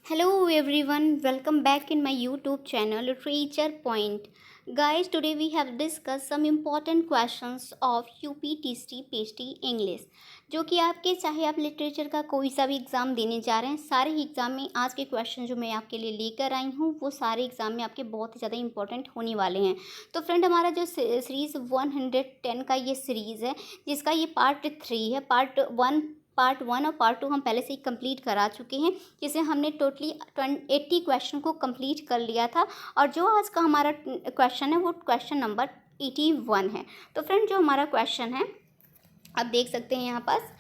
Hello everyone, welcome back in my YouTube channel Literature Point. Guys, today we have discussed some important questions of UPTC PhD English जो कि आपके चाहे आप literature का कोई सा भी एग्ज़ाम देने जा रहे हैं, सारे ही एग्ज़ाम में आज के क्वेश्चन जो मैं आपके लिए लेकर आई हूँ वो सारे एग्ज़ाम में आपके बहुत ही ज़्यादा इंपॉर्टेंट होने वाले हैं। तो फ्रेंड, हमारा जो सीरीज़ 110 का ये सीरीज़ है जिसका ये पार्ट 3 है। पार्ट वन और पार्ट 2 हम पहले से ही कंप्लीट करा चुके हैं, जिसे हमने टोटली 80 क्वेश्चन को कंप्लीट कर लिया था। और जो आज का हमारा क्वेश्चन है वो क्वेश्चन नंबर 81 है। तो फ्रेंड, जो हमारा क्वेश्चन है आप देख सकते हैं यहाँ पास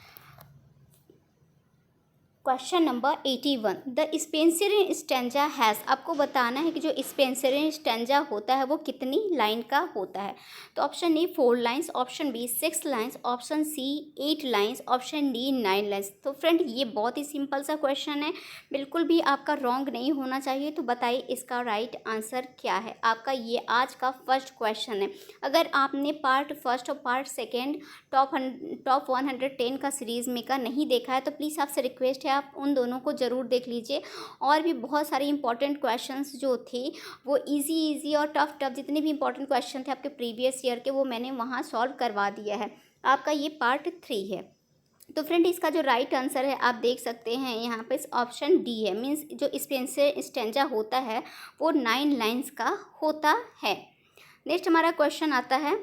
question number 81। The Spenserian stanza has, आपको बताना है कि जो स्पेंसरियन स्टेंजा होता है वो कितनी लाइन का होता है। तो option A 4 lines, option B 6 lines, option C 8 lines, option D 9 lines. तो फ्रेंड, ये बहुत ही सिंपल सा क्वेश्चन है, बिल्कुल भी आपका रॉन्ग नहीं होना चाहिए। तो बताइए इसका राइट आंसर क्या है। आपका ये आज का फर्स्ट क्वेश्चन है। अगर आपने पार्ट फर्स्ट और पार्ट सेकेंड टॉप 110 का सीरीज़ में का नहीं देखा है तो प्लीज़ आपसे रिक्वेस्ट है आप उन दोनों को ज़रूर देख लीजिए। और भी बहुत सारे इंपॉर्टेंट क्वेश्चंस जो थे वो इजी और टफ जितने भी इंपॉर्टेंट क्वेश्चन थे आपके प्रीवियस ईयर के, वो मैंने वहाँ सॉल्व करवा दिया है। आपका ये पार्ट 3 है। तो फ्रेंड, इसका जो राइट आंसर है आप देख सकते हैं यहाँ पे ऑप्शन डी है। मीन्स जो स्पेंसर स्टेंजा होता है वो 9 लाइन्स का होता है। नेक्स्ट हमारा क्वेश्चन आता है,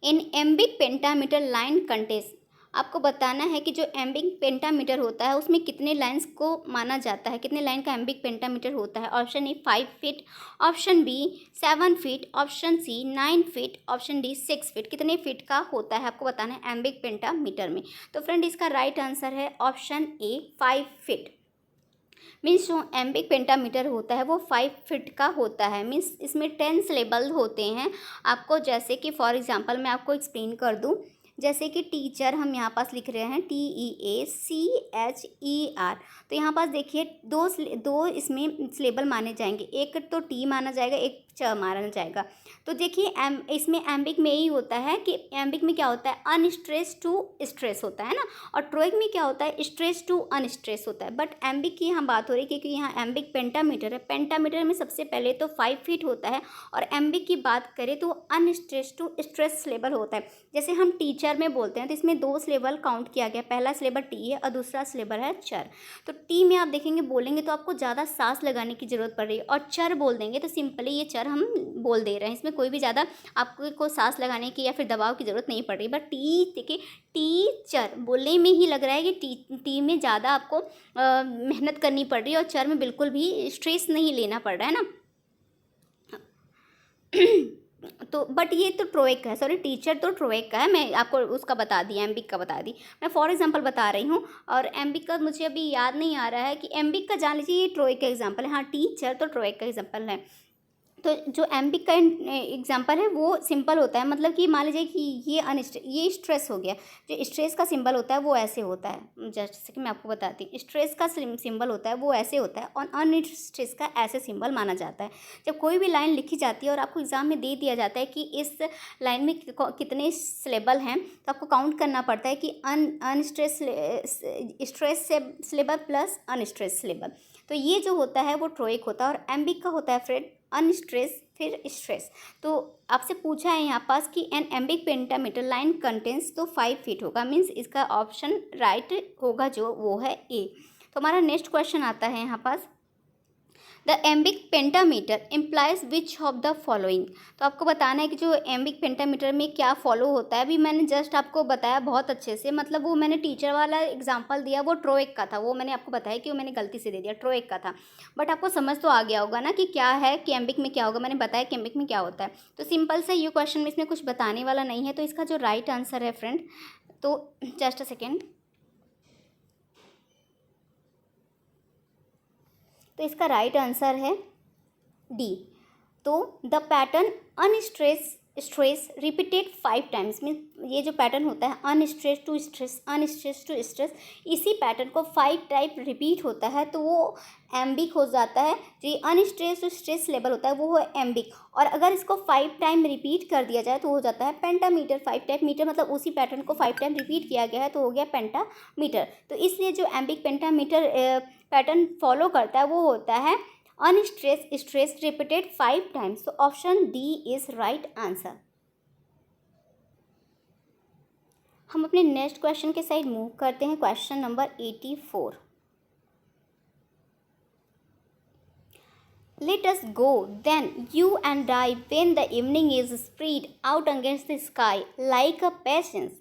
इन एम्बिक पेंटामीटर लाइन कंटेस्ट, आपको बताना है कि जो एम्बिक पेंटामीटर होता है उसमें कितने लाइन्स को माना जाता है, कितने लाइन का एम्बिक पेंटामीटर होता है। Option A 5 feet, option B 7 feet, option C 9 feet, option D 6 feet. कितने फीट का होता है आपको बताना है एम्बिक पेंटामीटर में। तो फ्रेंड, इसका राइट आंसर है ऑप्शन ए 5 फीट। मीन्स जो एम्बिक पेंटामीटर होता है वो 5 फीट का होता है। मीन्स इसमें 10 सिलेबल होते हैं। आपको जैसे कि फॉर एग्जांपल मैं आपको एक्सप्लेन कर दूं, जैसे कि टीचर हम यहाँ पास लिख रहे हैं TEACHER। तो यहाँ पास देखिए दो इसमें सिलेबल माने जाएंगे, एक तो टी माना जाएगा, एक च माना जाएगा। तो देखिए इसमें एम्बिक में यही होता है कि एम्बिक में क्या होता है, अनस्ट्रेस टू स्ट्रेस होता है ना, और ट्रोइक में क्या होता है, स्ट्रेस टू अनस्ट्रेस होता है। बट एम्बिक की यहाँ बात हो रही है क्योंकि यहाँ एम्बिक पेंटामीटर है। पेंटामीटर में सबसे पहले तो 5 फीट होता है, और एम्बिक की बात करें तो अनस्ट्रेस टू स्ट्रेस सिलेबल होता है। जैसे हम टीचर में बोलते हैं तो इसमें 2 सिलेबल काउंट किया गया, पहला सिलेबल टी है और दूसरा सिलेबल है चर। तो टी में आप देखेंगे बोलेंगे तो आपको ज़्यादा सांस लगाने की ज़रूरत पड़ रही है, और चर बोल देंगे तो सिंपली ये चर हम बोल दे रहे हैं, इसमें कोई भी ज़्यादा आपको सांस लगाने की या फिर दबाव की ज़रूरत नहीं पड़ रही। बट टी देखिए, टीचर बोलने में ही लग रहा है कि टी में ज़्यादा आपको मेहनत करनी पड़ रही है, और चर में बिल्कुल भी स्ट्रेस नहीं लेना पड़ रहा है ना। तो बट ये तो ट्रोइक का है, सॉरी टीचर तो ट्रोइक का है। मैं आपको उसका बता दी, एम्बिक का बता दी। मैं फॉर एग्जांपल बता रही हूँ, और एम्बिक का मुझे अभी याद नहीं आ रहा है कि एम्बिक का जान लीजिए ये ट्रोइक का एग्जांपल है। हाँ, टीचर तो ट्रोइक का एग्जांपल है। तो जो एम्बिक का एग्जांपल है वो सिंपल होता है, मतलब कि मान लीजिए कि ये स्ट्रेस हो गया। जो स्ट्रेस का सिंबल होता है वो ऐसे होता है, जैसे कि मैं आपको बताती हूँ। स्ट्रेस का सिंबल होता है वो ऐसे होता है, और अनस्ट्रेस का ऐसे सिंबल माना जाता है। जब कोई भी लाइन लिखी जाती है और आपको एग्जाम में दे दिया जाता है कि इस लाइन में कितने सिलेबल हैं, तो आपको काउंट करना पड़ता है कि unstress stress syllable plus unstress syllable. तो ये जो होता है वो ट्रोइक होता है, और एम्बिक का होता है फ्रेंड अनस्ट्रेस फिर स्ट्रेस। तो आपसे पूछा है यहाँ पास कि N iambic pentameter line contains, तो 5 फीट होगा। मीन्स इसका ऑप्शन राइट होगा जो वो है ए। तो हमारा नेक्स्ट क्वेश्चन आता है यहाँ पास, the iambic pentameter implies which of the following. तो आपको बताना है कि जो एम्बिक पेंटामीटर में क्या फॉलो होता है। अभी मैंने जस्ट आपको बताया बहुत अच्छे से, मतलब वो मैंने टीचर वाला एग्जांपल दिया वो ट्रोइक का था, वो मैंने आपको बताया कि वो मैंने गलती से दे दिया, ट्रोइक का था। बट आपको समझ तो आ गया होगा ना कि क्या है कि एम्बिक में क्या होगा। मैंने बताया कि एम्बिक में क्या होता है। तो सिंपल सा ये क्वेश्चन में इसमें कुछ बताने वाला नहीं है। तो इसका जो राइट आंसर है फ्रेंड, तो जस्ट अ सेकेंड, तो इसका राइट आंसर है डी। तो the pattern unstress stress repeated 5 times mean ये जो पैटर्न होता है unstress to stress unstress to stress, इसी पैटर्न को 5 टाइप रिपीट होता है तो वो एम्बिक हो जाता है। जो अनस्ट्रेस टू स्ट्रेस लेवल होता है वो है एम्बिक, और अगर इसको 5 टाइम रिपीट कर दिया जाए तो हो जाता है पेंटामीटर। 5 टाइप मीटर मतलब उसी पैटर्न को 5 टाइम रिपीट किया गया है तो हो गया पेंटामीटर। तो इसलिए जो एम्बिक पेंटामीटर पैटर्न फॉलो करता है वो होता है अनस्ट्रेस स्ट्रेस रिपीटेड 5 टाइम्स। तो option D is right answer. हम अपने नेक्स्ट क्वेश्चन के साइड मूव करते हैं। Question number 84। Let us go, then you and I, when the evening is spread out against the sky like a patience,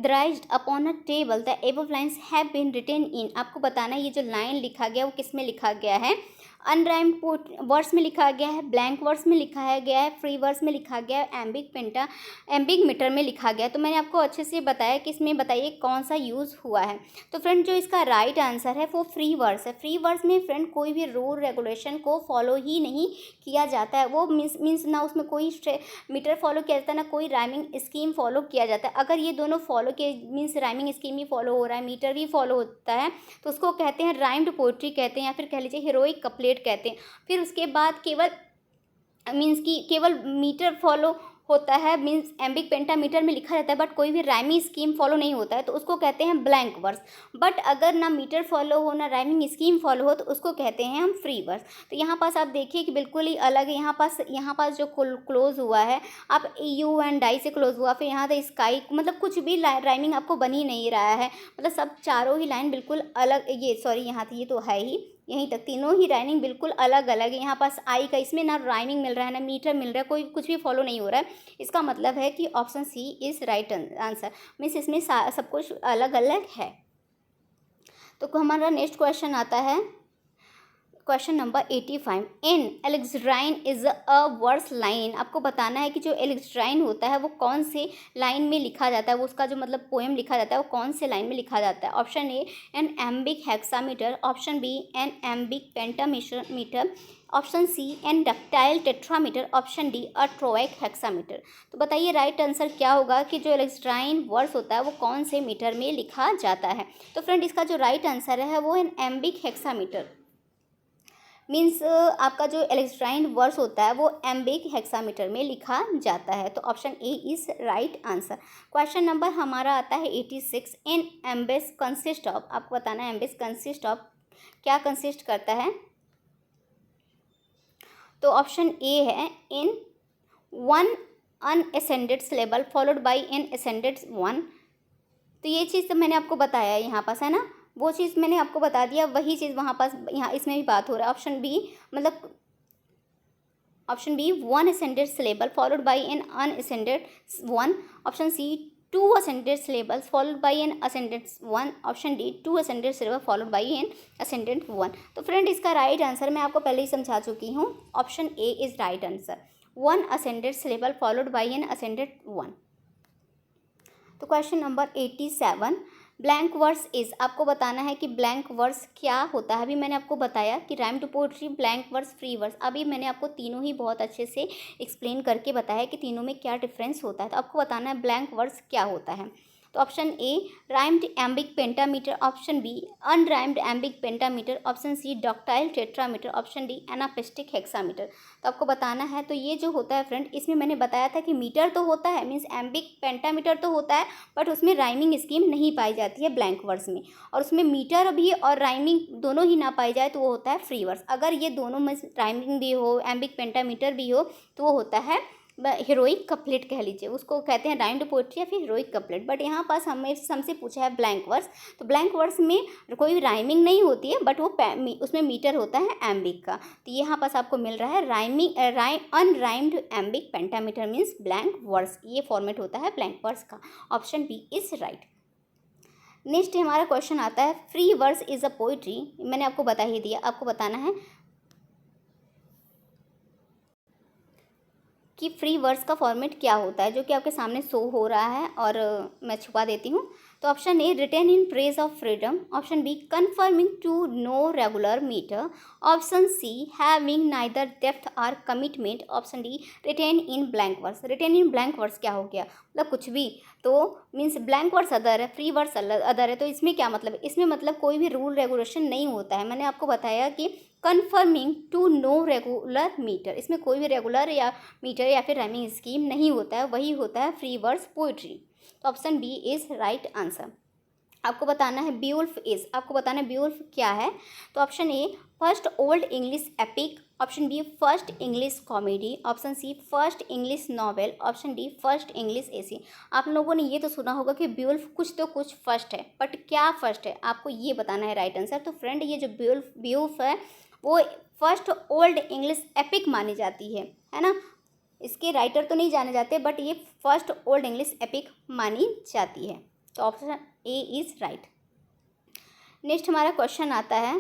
raised upon a table, the above lines have been written in। आपको बताना है ये जो line लिखा गया वो किस में लिखा गया है। अनराइम्ड वर्ड्स में लिखा गया है, ब्लैंक वर्ड्स में लिखा गया है, फ्री वर्ड्स में लिखा गया है, एम्बिक मीटर में लिखा गया है। तो मैंने आपको अच्छे से बताया कि इसमें बताइए कौन सा यूज़ हुआ है। तो फ्रेंड जो इसका राइट आंसर है वो फ्री वर्ड्स है। फ्री वर्ड्स में फ्रेंड कोई भी रूल रेगुलेशन को फॉलो ही नहीं किया जाता है। वो मीन्स ना उसमें कोई मीटर फॉलो किया जाता है ना कोई राइमिंग स्कीम फॉलो किया जाता है। अगर ये दोनों फॉलो किए मीन्स राइमिंग स्कीम भी फॉलो हो रहा है, मीटर भी फॉलो होता है, तो उसको कहते हैं राइम्ड पोइट्री कहते हैं, या फिर कह लीजिए हीरोइक कपलेट कहते हैं। फिर उसके बाद केवल मीन्स कि केवल मीटर फॉलो होता है, मीन्स एम्बिक पेंटामीटर में लिखा रहता है बट कोई भी राइमिंग स्कीम फॉलो नहीं होता है तो उसको कहते हैं ब्लैंक वर्स। बट अगर ना मीटर फॉलो हो ना राइमिंग स्कीम फॉलो हो तो उसको कहते हैं हम फ्री वर्स। तो यहाँ पास आप देखिए कि बिल्कुल ही अलग है। यहाँ पास जो क्लोज हुआ है आप यू एंड डाई से क्लोज हुआ, फिर यहाँ तक स्काई, मतलब कुछ भी राइमिंग आपको बन ही नहीं रहा है। मतलब सब चारों ही लाइन बिल्कुल अलग, ये सॉरी यहाँ तक ये तो है ही, यहीं तक तीनों ही राइमिंग बिल्कुल अलग अलग है। यहाँ पास आई का इसमें ना राइमिंग मिल रहा है ना मीटर मिल रहा है, कोई कुछ भी फॉलो नहीं हो रहा है। इसका मतलब है कि option C is right answer. Means इसमें सब कुछ अलग अलग है। तो हमारा नेक्स्ट क्वेश्चन आता है question number 85। An Alexandrine is a verse line. आपको बताना है कि जो एलेक्जेंड्राइन होता है वो कौन से लाइन में लिखा जाता है, वो उसका जो मतलब पोएम लिखा जाता है वो कौन से लाइन में लिखा जाता है। Option A an iambic hexameter, option B an iambic pentameter, option C an dactylic tetrameter, option D a trochaic hexameter. तो बताइए राइट आंसर क्या होगा कि जो एलेक्जेंड्राइन वर्स होता है वो कौन से मीटर में लिखा जाता है। तो फ्रेंड इसका जो राइट आंसर है वो एन एम्बिक हेक्सामीटर, मीन्स आपका जो एलेक्जेंड्राइन वर्स होता है वो एम्बिक हेक्सामीटर में लिखा जाता है। तो option A is right answer. Question number हमारा आता है 86। इन एम्बिस कंसिस्ट ऑफ, आपको बताना है एम्बिस कंसिस्ट ऑफ क्या कंसिस्ट करता है। तो ऑप्शन ए है in one unascended syllable followed by an ascended one. तो ये चीज़ तो मैंने आपको बताया है यहाँ पास, है ना, वो चीज़ मैंने आपको बता दिया, वही चीज़ वहाँ पास यहाँ इसमें भी बात हो रहा है। ऑप्शन बी मतलब option B one ascended syllable followed by an unascended one, option C two ascended syllables followed by an ascended one, option D two ascended syllable followed by an ascended one. तो friend इसका right answer मैं आपको पहले ही समझा चुकी हूँ, option A is right answer, one ascended syllable followed by an ascended one. तो question number 87। Blank verse is, आपको बताना है कि ब्लैंक वर्स क्या होता है। अभी मैंने आपको बताया कि rhyme to poetry, blank verse, free verse, अभी मैंने आपको तीनों ही बहुत अच्छे से एक्सप्लेन करके बताया कि तीनों में क्या डिफरेंस होता है। तो आपको बताना है ब्लैंक वर्स क्या होता है। तो option A rhymed iambic pentameter, option B unrhymed iambic pentameter, option C dactylic tetrameter, option D anapestic hexameter. तो आपको बताना है। तो ये जो होता है फ्रेंड, इसमें मैंने बताया था कि मीटर तो होता है, मीन्स एम्बिक पेंटामीटर तो होता है, बट उसमें राइमिंग स्कीम नहीं पाई जाती है ब्लैंक वर्स में, और उसमें मीटर भी और राइमिंग दोनों ही ना पाई जाए तो वो होता है फ्री वर्स। अगर ये दोनों में राइमिंग भी हो, एम्बिक पेंटामीटर भी हो, तो वो होता है हीरोइक कपलेट कह लीजिए, उसको कहते हैं राइम्ड पोएट्री या फिर हीरोइक कपलेट। बट यहाँ पास हमसे पूछा है ब्लैंक वर्स, तो ब्लैंक वर्स में कोई राइमिंग नहीं होती है, बट वो उसमें मीटर होता है एम्बिक का। तो यहाँ पास आपको मिल रहा है unrhymed iambic pentameter means blank verse, ये फॉर्मेट होता है ब्लैंक वर्स का। Option B is right. Next हमारा क्वेश्चन आता है free verse is a poetry. मैंने आपको बता ही दिया, आपको बताना है कि फ्री वर्स का फॉर्मेट क्या होता है, जो कि आपके सामने शो हो रहा है और मैं छुपा देती हूँ। तो option A written in praise of freedom, option B conforming to no regular meter, option C having neither depth और commitment, option D written in blank words. Written in blank words क्या हो गया, मतलब कुछ भी, तो मीन्स ब्लैंक वर्ड्स अदर है, free words other है, तो इसमें क्या मतलब है, इसमें मतलब कोई भी रूल रेगुलेशन नहीं होता है। मैंने आपको बताया कि conforming to no regular metre, इसमें कोई भी रेगुलर या मीटर या फिर राइमिंग स्कीम नहीं होता है, वही होता है फ्री वर्ड्स पोइट्री। तो option B is right answer. आपको बताना है बीवुल्फ इज, आपको बताना है बीवुल्फ क्या है। तो option A first old English epic, option B first English comedy, option C first English novel, option D first English essay. आप लोगों ने ये तो सुना होगा कि बीवुल्फ कुछ तो कुछ फर्स्ट है, बट क्या फर्स्ट है आपको ये बताना है राइट आंसर। तो फ्रेंड ये जो बीवुल्फ है वो फर्स्ट ओल्ड इंग्लिश एपिक मानी जाती है ना। इसके राइटर तो नहीं जाने जाते, बट ये फर्स्ट ओल्ड इंग्लिश एपिक मानी जाती है। तो option A is right. Next हमारा क्वेश्चन आता है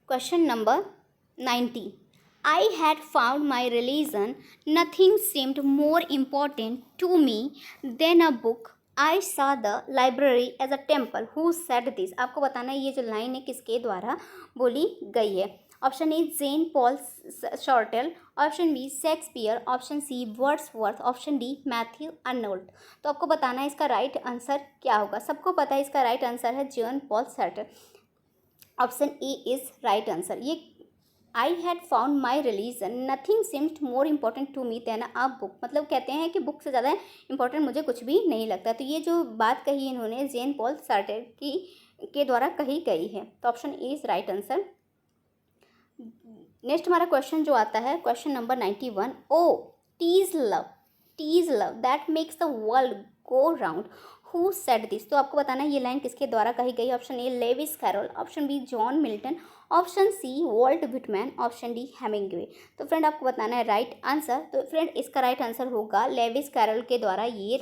question number 90। I had found my religion. Nothing seemed more important to me than a book. I saw the library as a temple. Who said this? आपको बताना है ये जो line है किसके द्वारा बोली गई है। Option A Jean Paul Sartre, option B Shakespeare, option C Wordsworth, option D Matthew Arnold. तो आपको बताना है इसका राइट आंसर क्या होगा। सबको पता है इसका राइट आंसर है John Paul Sartre. Option A is right answer. ये I had found my religion, nothing seemed more important to me than a book, मतलब कहते हैं कि बुक से ज़्यादा इंपॉर्टेंट मुझे कुछ भी नहीं लगता। तो ये जो बात कही इन्होंने जेन पॉल सार्टे की के द्वारा कही गई है। तो option A is right answer. Next हमारा क्वेश्चन जो आता है question number 91। O tease love that makes the world go round, who said this. तो आपको बताना है ये लाइन किसके द्वारा कही गई। Option A Lewis Carroll, option B John Milton, option C Walt Whitman, option D Hemingway. तो फ्रेंड आपको बताना है राइट आंसर। तो फ्रेंड इसका राइट आंसर होगा लेविस कैरोल के द्वारा ये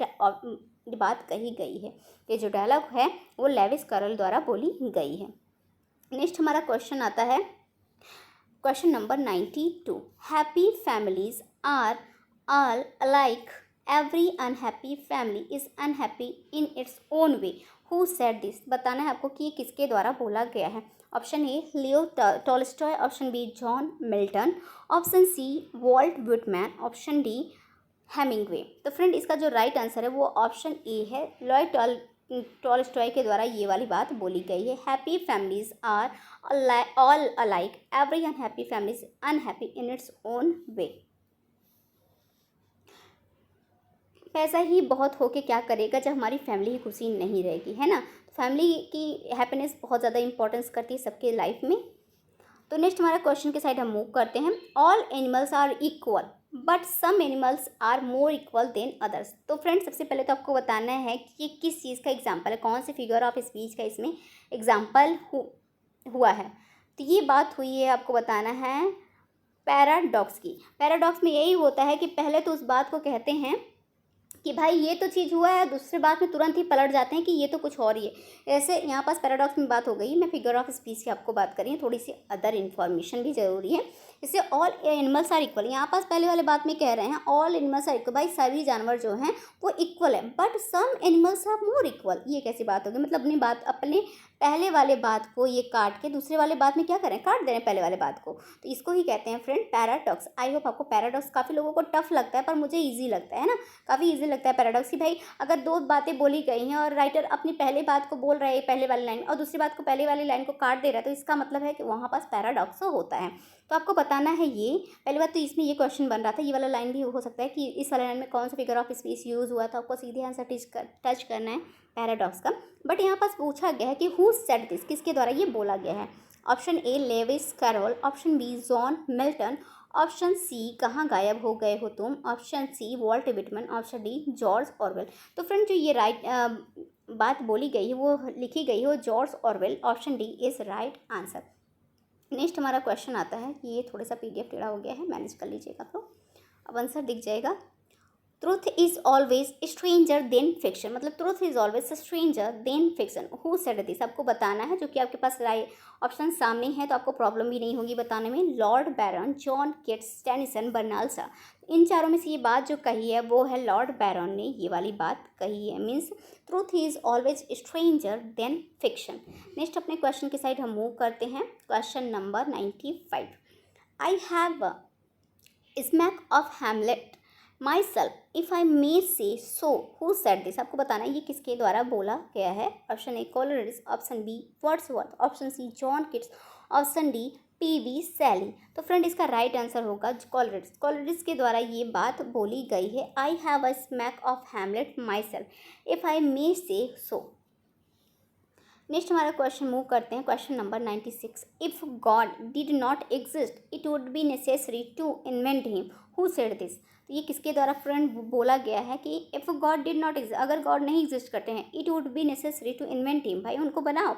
बात कही गई है। ये जो डायलॉग है वो लेविस कैरोल द्वारा बोली गई है। नेक्स्ट हमारा क्वेश्चन आता है question number 92। Happy families are all alike, every unhappy family is unhappy in its own way, who said this. बताना है आपको कि ये किसके द्वारा बोला गया है। Option A Leo Tolstoy, option B John Milton, option C Walt Whitman, option D Hemingway. तो फ्रेंड इसका जो राइट आंसर है वो ऑप्शन ए है, लियो टॉल्स्टॉय के द्वारा ये वाली बात बोली गई है। Happy families are all alike, every unhappy family is unhappy in its own way. पैसा ही बहुत हो के क्या करेगा जब हमारी फैमिली ही खुशी नहीं रहेगी, है ना। फैमिली की हैप्पीनेस बहुत ज़्यादा इंपॉर्टेंस करती है सबके लाइफ में। तो नेक्स्ट हमारा क्वेश्चन के साइड हम मूव करते हैं। All animals are equal but some animals are more equal than others. तो फ्रेंड सबसे पहले तो आपको बताना है कि ये किस चीज़ का एग्जाम्पल है, कौन से फिगर ऑफ स्पीच का इसमें एग्जाम्पल हुआ है। तो ये बात हुई है, आपको बताना है पैराडॉक्स की। पैराडॉक्स में यही होता है कि पहले तो उस बात को कहते हैं कि भाई ये तो चीज़ हुआ है, दूसरे बात में तुरंत ही पलट जाते हैं कि ये तो कुछ और ही है। ऐसे यहाँ पास पैराडॉक्स में बात हो गई। मैं फिगर ऑफ स्पीच की आपको बात करी, थोड़ी सी अदर इन्फॉर्मेशन भी ज़रूरी है। इससे ऑल एनिमल्स आर इक्वल, यहाँ पास पहले वाले बात में कह रहे हैं ऑल एनिमल्स आर इक्वल, भाई सभी जानवर जो हैं वो इक्वल है, but some animals are more equal. ये कैसी बात होगी, मतलब अपने पहले वाले बात को ये काट के दूसरे वाले बात में क्या करें, काट दे रहे हैं पहले वाले बात को। तो इसको ही कहते हैं फ्रेंड पैराडॉक्स। आई होप आपको पैराडॉक्स काफ़ी लोगों को टफ लगता है, पर मुझे ईजी लगता है ना, काफ़ी ईजी लगता है पैराडॉक्स की। भाई अगर दो बातें बोली गई हैं और राइटर अपनी पहले बात को बोल रहा है पहले वाली लाइन और दूसरी बात को पहले वाली लाइन को काट दे रहा है, तो इसका मतलब है कि वहाँ पास पैराडॉक्स होता है। तो आपको बताना है ये पहली बात। तो इसमें ये क्वेश्चन बन रहा था, ये वाला लाइन भी हो सकता है कि इस वाले लाइन में कौन सा फिगर ऑफ स्पीच यूज़ हुआ था, आपको सीधे आंसर टच करना है पैराडॉक्स का। बट यहाँ पास पूछा गया है कि हु सेड दिस, किसके द्वारा ये बोला गया है। Option A Lewis Carroll, option B John Milton, option C कहाँ गायब हो गए हो तुम, option C Walt Whitman, option D George Orwell. तो फ्रेंड जो ये राइट बात बोली गई है वो लिखी गई हो George Orwell. Option D is right answer. Next हमारा क्वेश्चन आता है कि ये थोड़ा सा PDF टेढ़ा हो गया है, मैनेज कर लीजिएगा तो अब आंसर दिख जाएगा। Truth is always stranger than fiction, मतलब truth is always stranger than fiction, who said this, आपको बताना है, जो कि आपके पास ऑप्शन सामने है तो आपको प्रॉब्लम भी नहीं होगी बताने में। Lord Byron, John Keats, Tennyson, Bernard Shaw. इन चारों में से ये बात जो कही है वो है लॉर्ड बैरन ने ये वाली बात कही है, means truth is always stranger than fiction. Next अपने क्वेश्चन की साइड हम मूव करते हैं। Question number 95। I have smack of Hamlet myself if I may say so, who said this, आपको बताना है ये किसके द्वारा बोला गया है। Option A Coleridge, option B Wordsworth, option C John Keats, option D पी.बी. शैली। तो फ्रेंड इसका राइट आंसर होगा कोलरिड्स। कोलरिड्स के द्वारा ये बात बोली गई है, I have a smack of Hamlet myself if I may say so. Next हमारा क्वेश्चन मूव करते हैं। Question number 96। If God did not exist it would be necessary to invent him, who said this. तो ये किसके द्वारा friend बोला गया है कि if God did not exist, अगर गॉड नहीं एग्जिस्ट करते हैं, it would be necessary to invent him, भाई उनको बनाओ।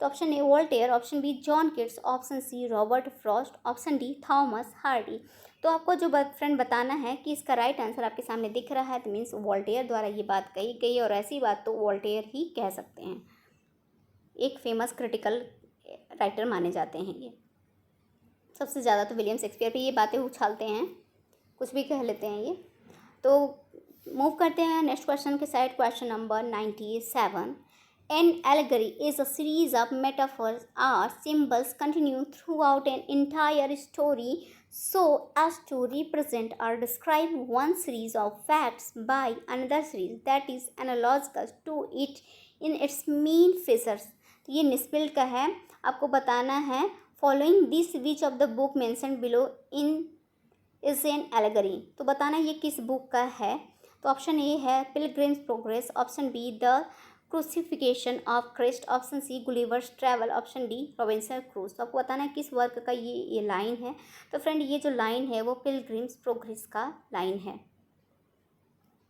तो option A Voltaire, option B John Keats, option C Robert Frost, option D Thomas Hardy. तो आपको जो फ्रेंड बताना है कि इसका राइट आंसर आपके सामने दिख रहा है, तो मीन्स वोल्टेयर द्वारा ये बात कही गई, और ऐसी बात तो वोल्टेयर ही कह सकते हैं, एक फेमस क्रिटिकल राइटर माने जाते हैं ये। सबसे ज़्यादा तो विलियम शेक्सपियर पे ये बातें उछालते हैं, कुछ भी कह लेते हैं ये। तो मूव करते हैं नेक्स्ट क्वेश्चन के side. Question number 97। An allegory is a series of metaphors or symbols continue throughout an entire story so as to represent or describe one series of facts by another series that is analogical to it in its main features। तो ये निस्पिल्ड का है, आपको बताना है following this which of the book mention below in is an allegory. तो बताना ये किस बुक का है। तो ऑप्शन ए है Pilgrim's Progress, option B the crucifixion of Christ, option C Gulliver's Travel, option D Robinson Crusoe. तो आपको बताना है किस वर्क का ये लाइन है। तो फ्रेंड ये जो लाइन है वो पिलग्रिम्स प्रोग्रेस का लाइन है।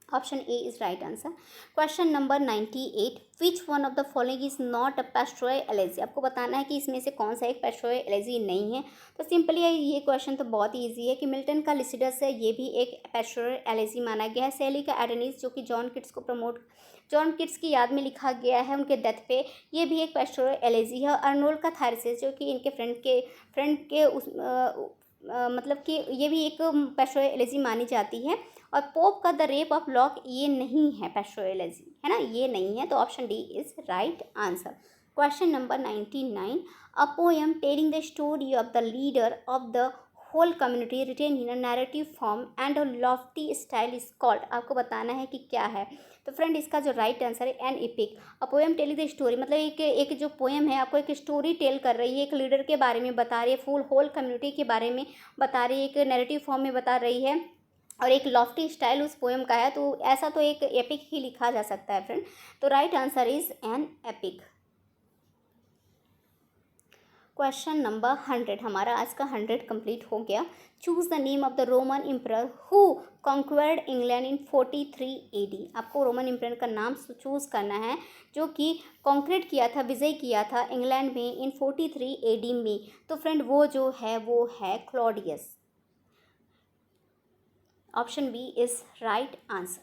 Option A is right answer. Question number 98। Which one of the following is not a pastoral elegy. आपको बताना है कि इसमें से कौन सा एक पेस्टोरल एलेजी नहीं है। तो सिंपली ये क्वेश्चन तो बहुत ही ईजी है कि मिल्टन का लिसिडस है, ये भी एक पेस्टोरल एलेजी माना गया है। शैली का एडेनिस जो कि जॉन किट्स की याद में लिखा गया है उनके डेथ पे, ये भी एक पेस्टोरल एलेजी है। अर्नोल्ड का थायरसिस जो कि इनके फ्रेंड के मतलब कि ये भी एक पेस्टोरल एलेजी मानी जाती है। और पोप का द रेप ऑफ लॉक ये नहीं है पेस्टोरल एलेजी, है ना, ये नहीं है। तो option D is right answer. Question number 99। A poem telling the story of the leader of the whole community written in a narrative form and a lofty style is called. आपको बताना है कि क्या है। तो फ्रेंड इसका जो right answer है an epic. A poem telling the story मतलब एक जो पोएम है आपको एक स्टोरी टेल कर रही है, एक लीडर के बारे में बता रही है, फुल होल कम्युनिटी के बारे में बता रही है, एक नैरेटिव फॉर्म में बता रही है, और एक लॉफ्टी स्टाइल उस पोएम का है। तो ऐसा तो एक एपिक ही लिखा जा सकता है फ्रेंड। तो right answer is an epic. Question number 100, हमारा आज का 100 कंप्लीट हो गया। Choose the name of the Roman emperor who conquered England in 43 AD। आपको रोमन एम्परर का नाम चूज़ करना है जो कि कॉन्क्रेट किया था, विजय किया था इंग्लैंड में इन 43 AD में। तो फ्रेंड वो जो है वो है Claudius. Option B is right answer.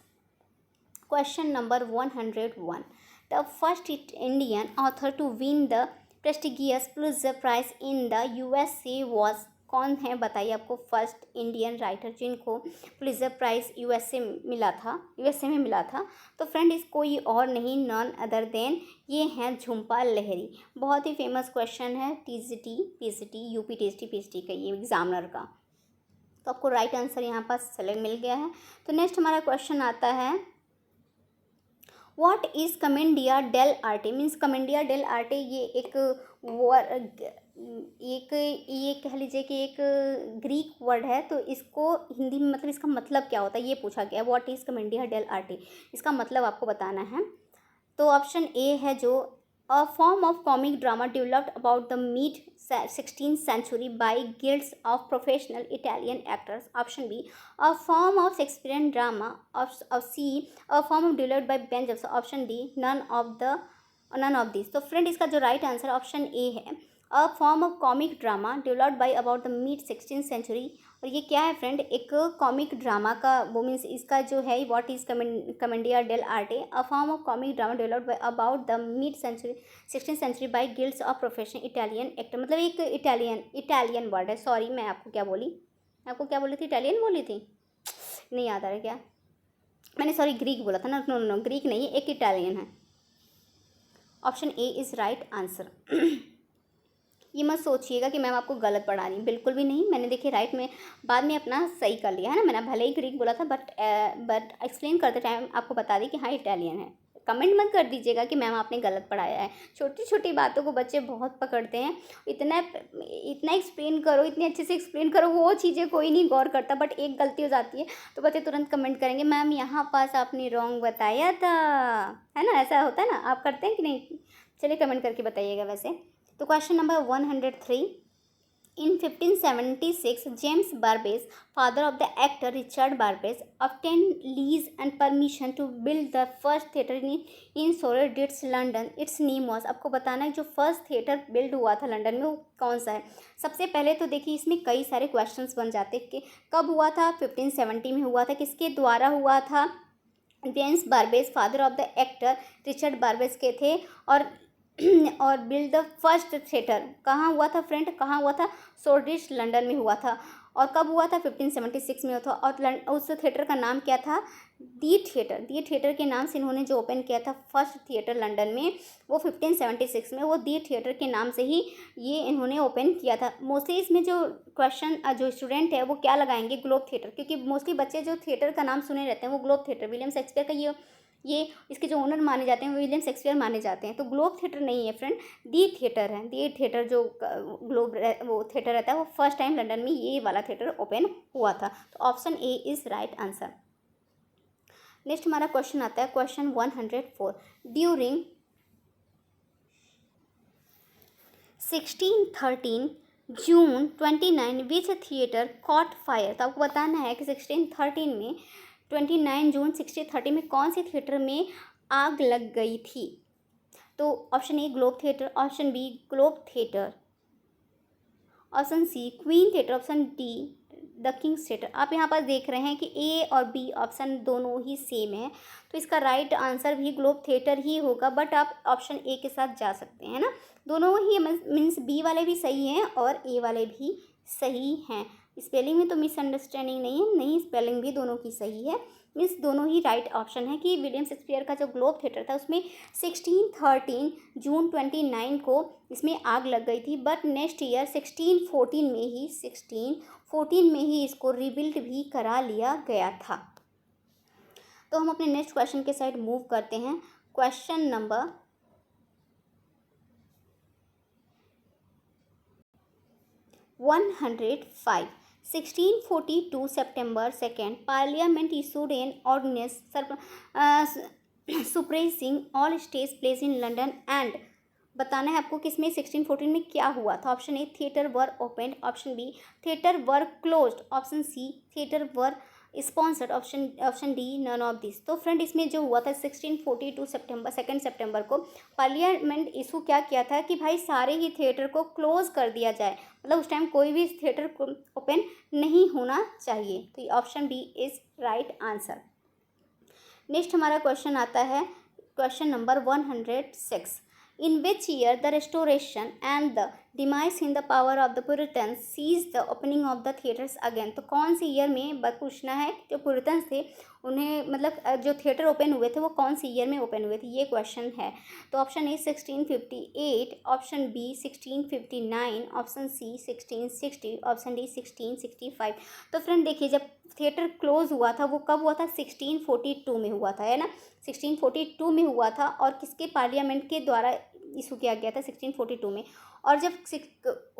Question number 101। The first Indian author to win the prestigious Pulitzer Prize in the USA was, कौन है बताइए। आपको फर्स्ट इंडियन राइटर जिनको पुलित्ज़र प्राइज USA में मिला था। तो फ्रेंड इस कोई और नहीं, नॉन अदर देन ये हैं झुम्पा लाहिरी। बहुत ही फेमस क्वेश्चन है TGT PCT UP TST PST का, ये एग्जामिनर का। तो आपको राइट आंसर यहाँ पर सेलेक्ट मिल गया है। तो नेक्स्ट हमारा क्वेश्चन आता है what is commedia dell arte. Means commedia dell arte ये कह लीजिए कि एक ग्रीक वर्ड है। तो इसको हिंदी में मतलब इसका मतलब क्या होता है ये पूछा गया। व्हाट इज़ कमेंडिया डेल आर्टे, इसका मतलब आपको बताना है। तो ऑप्शन ए है जो a form of comic drama developed about the mid 16th century by guilds of professional Italian actors. Option B, a form of Shakespearean drama. Of C, a form of developed by Ben Jonson. Option D, none of these. तो friend इसका जो right answer option A है, a form of comic drama developed by about the mid 16th century और ये क्या है friend, एक comic drama का, वो मीन्स इसका जो है what is commedia dell arte, a form of comic drama developed about the mid century 16th century by guilds of professional Italian actor. मतलब एक इटालियन वर्ड है। सॉरी, मैं आपको क्या बोली, आपको क्या बोली थी, इटालियन बोली थी, नहीं याद आ रहा क्या मैंने, सॉरी ग्रीक बोला था ना, नो नो नो, ग्रीक नहीं है, एक इटालियन है। Option A is right answer. ये मत सोचिएगा कि मैम आपको गलत पढ़ा रही, बिल्कुल भी नहीं। मैंने देखिए राइट में बाद में अपना सही कर लिया है ना, मैंने भले ही ग्रीक बोला था बट एक्सप्लेन करते टाइम आपको बता दी कि हाँ इटालियन है। कमेंट मत कर दीजिएगा कि मैम आपने गलत पढ़ाया है। छोटी छोटी बातों को बच्चे बहुत पकड़ते हैं। इतना इतना एक्सप्लेन करो, इतने अच्छे से एक्सप्लेन करो, वो चीज़ें कोई नहीं गौर करता, बट एक गलती हो जाती है तो बच्चे तुरंत कमेंट करेंगे मैम यहाँ पास आपने रॉन्ग बताया था, है ना, ऐसा होता है ना, आप करते हैं कि नहीं? चलिए कमेंट करके बताइएगा वैसे। तो question number 103, in 1576 James Burbage, father of the actor Richard Burbage, obtained lease and permission to build the first theatre in Shoreditch London, its name was. आपको बताना है जो फर्स्ट थिएटर बिल्ड हुआ था लंदन में वो कौन सा है। सबसे पहले तो देखिए इसमें कई सारे क्वेश्चंस बन जाते कि कब हुआ था, 1570 में हुआ था, किसके द्वारा हुआ था, James Burbage father of the actor Richard Burbage के थे, और बिल्ड द फर्स्ट थिएटर कहाँ हुआ था फ्रेंड, कहाँ हुआ था, सोल्डिश लंदन में हुआ था, और कब हुआ था, 1576 में हुआ था, और उस थिएटर का नाम क्या था, दी थिएटर के नाम से इन्होंने जो ओपन किया था फर्स्ट थिएटर लंदन में, वो 1576 में, वो दी थिएटर के नाम से ही ये इन्होंने ओपन किया था। मोस्टली इसमें जो क्वेश्चन जो स्टूडेंट है वो क्या लगाएंगे, ग्लोब थिएटर, क्योंकि मोस्टली बच्चे जो थिएटर का नाम सुने रहते हैं वो ग्लोब थिएटर, विलियम शेक्सपियर का ये इसके जो ओनर माने जाते हैं वो विलियम शेक्सपियर माने जाते हैं। तो ग्लोब थिएटर नहीं है फ्रेंड, दी थिएटर है। दी थिएटर जो ग्लोब वो थिएटर रहता है वो फर्स्ट टाइम लंदन में ये वाला थिएटर ओपन हुआ था। तो option A is right answer. Next हमारा क्वेश्चन आता है क्वेश्चन 104, ड्यूरिंग 1613 जून 29 विच थिएटर कॉट फायर। तो आपको बताना है कि 1613 में 29 जून 1613 में कौन सी थिएटर में आग लग गई थी। तो option A Globe theatre, option B Globe theatre, option C Queen theatre, option D the King's theatre. आप यहाँ पर देख रहे हैं कि ए और बी ऑप्शन दोनों ही सेम है, तो इसका राइट आंसर भी ग्लोब थिएटर ही होगा, बट आप ऑप्शन ए के साथ जा सकते हैं ना। दोनों ही मीन्स बी वाले भी सही हैं और ए वाले भी सही हैं। स्पेलिंग में तो मिसअंडरस्टैंडिंग नहीं है, नहीं स्पेलिंग भी दोनों की सही है, मीन्स दोनों ही राइट ऑप्शन है कि विलियम शेक्सपियर का जो ग्लोब थिएटर था उसमें 1613 जून 29 को इसमें आग लग गई थी, बट नेक्स्ट ईयर 1614 में ही इसको रिबिल्ड भी करा लिया गया था। तो हम अपने नेक्स्ट क्वेश्चन के साइड मूव करते हैं। Question number 105, 1642 September 2nd, Parliament issued an ordinance suppressing all stage plays in London and बताना है आपको कि इसमें 1614 में क्या हुआ था। Option A theatre were open, option B theatre were closed, option C theatre were sponsored, option D none of this. तो फ्रेंड इसमें जो हुआ था 1642 सितंबर 2 सितंबर को पार्लियामेंट इशू क्या किया था कि भाई सारे ही थिएटर को क्लोज कर दिया जाए, मतलब उस टाइम कोई भी थिएटर ओपन नहीं होना चाहिए। तो option B is right answer. Next हमारा क्वेश्चन आता है question number 106, in which year the restoration and the demise in the power of the Puritans seized the opening of the theatres again। तो कौन से ईयर में पूछना है, जो पुरिटन्स थे उन्हें मतलब जो थिएटर ओपन हुए थे वो कौन सी ईयर में ओपन हुए थे, ये क्वेश्चन है। तो option A 1658, option B 1659, option C 1660, option D 1665। तो फ्रेंड देखिए जब थिएटर क्लोज हुआ था वो कब हुआ था, 1642 में हुआ था, है ना, 1642 में हुआ था, और किसके पार्लियामेंट के द्वारा इशू किया गया था 1642 में। और जब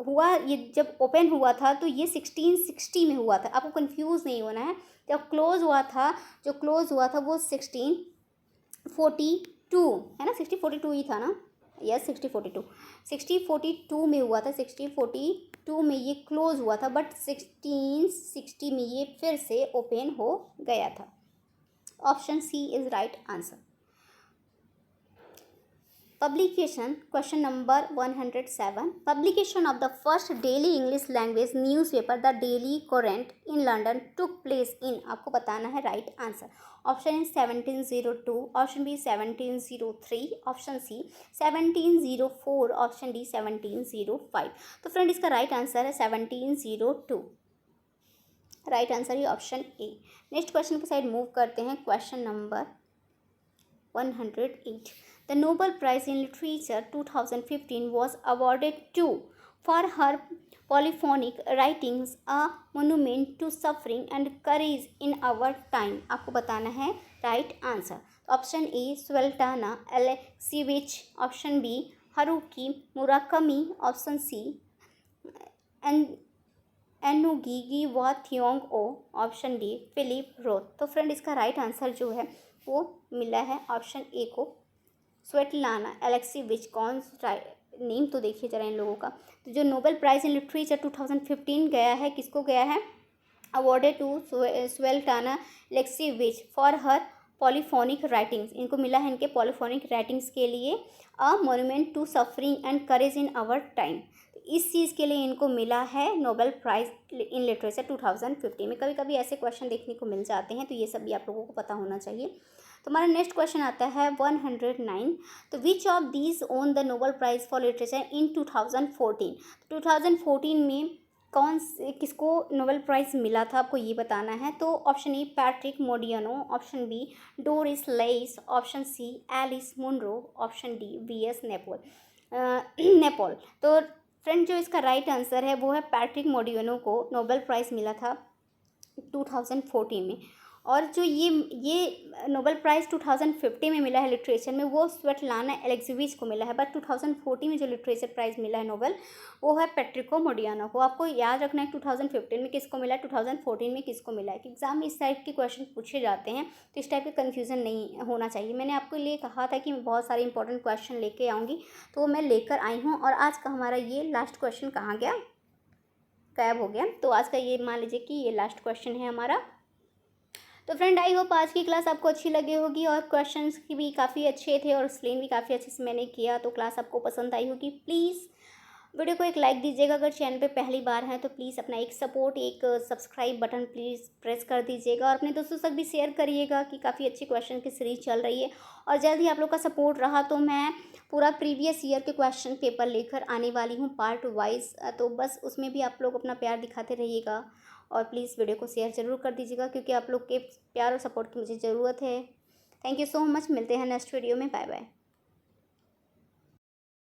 हुआ ये जब ओपन हुआ था तो ये 1660 में हुआ था। आपको कंफ्यूज नहीं होना है। जब क्लोज हुआ था, जो क्लोज हुआ था वो 1642 है ना, 1642 ही था ना, यस 1642 में हुआ था। 1642 में ये क्लोज हुआ था, बट 1660 में ये फिर से ओपन हो गया था। Option C is right answer. Publication, question number 107. Publication of the first daily English language newspaper, The Daily Courant in London, took place in, आपको बताना है right answer. Option A 1702, option B 1703, option C 1704, option D 1705. तो friend इसका right answer है 1702. Right answer है option A. Next question के side move करते हैं. Question number 108. The Nobel Prize in Literature 2015 was awarded to for her polyphonic writings, A Monument to Suffering and Courage in Our Time. आपको बताना है right answer. Option A Svetlana Alexievich, option B Haruki Murakami, option C Ngugi wa Thiong o, option D Philip Roth. तो friend इसका right answer जो है वो मिला है ऑप्शन ए को, स्वेटलाना एलेक्सीविच. कौन नेम तो देखिए जरा इन लोगों का. तो जो नोबेल प्राइज़ इन लिटरेचर 2015 गया है, किसको गया है? Awarded to Svetlana Alexievich for her polyphonic writings. इनको मिला है इनके पॉलीफोनिक राइटिंग्स के लिए a monument to suffering and courage in our time. इस चीज़ के लिए इनको मिला है नोबेल प्राइज़ इन लिटरेचर 2015 में. कभी कभी ऐसे क्वेश्चन देखने को मिल जाते हैं, तो ये सब भी आप लोगों को पता होना चाहिए. तो हमारा नेक्स्ट क्वेश्चन आता है 109. तो which of these own the Nobel prize for literature in 2014. 2014 में कौन से किसको नोबेल प्राइज़ मिला था, आपको ये बताना है. तो option A Patrick Modiano, option B Doris Lessing, option C Alice Munro, option D वी.एस. नेपोल. तो फ्रेंड जो इसका राइट आंसर है वो है पैट्रिक मोडियानो को नोबेल प्राइज़ मिला था 2014 में. और जो ये नोबेल प्राइज़ 2015 में मिला है लिटरेचर में, वो स्वेटलाना एलेक्सीविच को मिला है. बट 2014 में जो लिटरेचर प्राइज़ मिला है नोबेल, वो है पैट्रिको मोडियानो को. आपको याद रखना है 2015 में किसको मिला है, 2014 में किसको मिला है. एग्जाम में इस टाइप के क्वेश्चन पूछे जाते हैं, तो इस टाइप के कन्फ्यूज़न नहीं होना चाहिए. मैंने आपको लिए कहा था कि मैं बहुत सारे इंपॉर्टेंट क्वेश्चन लेके आऊँगी, तो वो मैं लेकर आई हूँ. और आज का हमारा ये लास्ट क्वेश्चन कहाँ गया, गायब हो गया. तो आज का ये मान लीजिए कि ये लास्ट क्वेश्चन है हमारा. तो फ्रेंड आई होप आज की क्लास आपको अच्छी लगी होगी, और क्वेश्चंस की भी काफ़ी अच्छे थे और एक्सप्लेन भी काफ़ी अच्छे से मैंने किया. तो क्लास आपको पसंद आई होगी. प्लीज़ वीडियो को एक लाइक दीजिएगा. अगर चैनल पे पहली बार हैं तो प्लीज़ अपना एक सपोर्ट, एक सब्सक्राइब बटन प्लीज़ प्रेस कर दीजिएगा. और अपने दोस्तों तक भी शेयर करिएगा कि काफ़ी अच्छी क्वेश्चन की सीरीज चल रही है. और जल्द ही आप लोग का सपोर्ट रहा तो मैं पूरा प्रीवियस ईयर के क्वेश्चन पेपर लेकर आने वाली हूँ पार्ट वाइज. तो बस उसमें भी आप लोग अपना प्यार दिखाते रहिएगा. और प्लीज़ वीडियो को शेयर ज़रूर कर दीजिएगा, क्योंकि आप लोग के प्यार और सपोर्ट की मुझे ज़रूरत है. Thank you so much. मिलते हैं नेक्स्ट वीडियो में. Bye bye.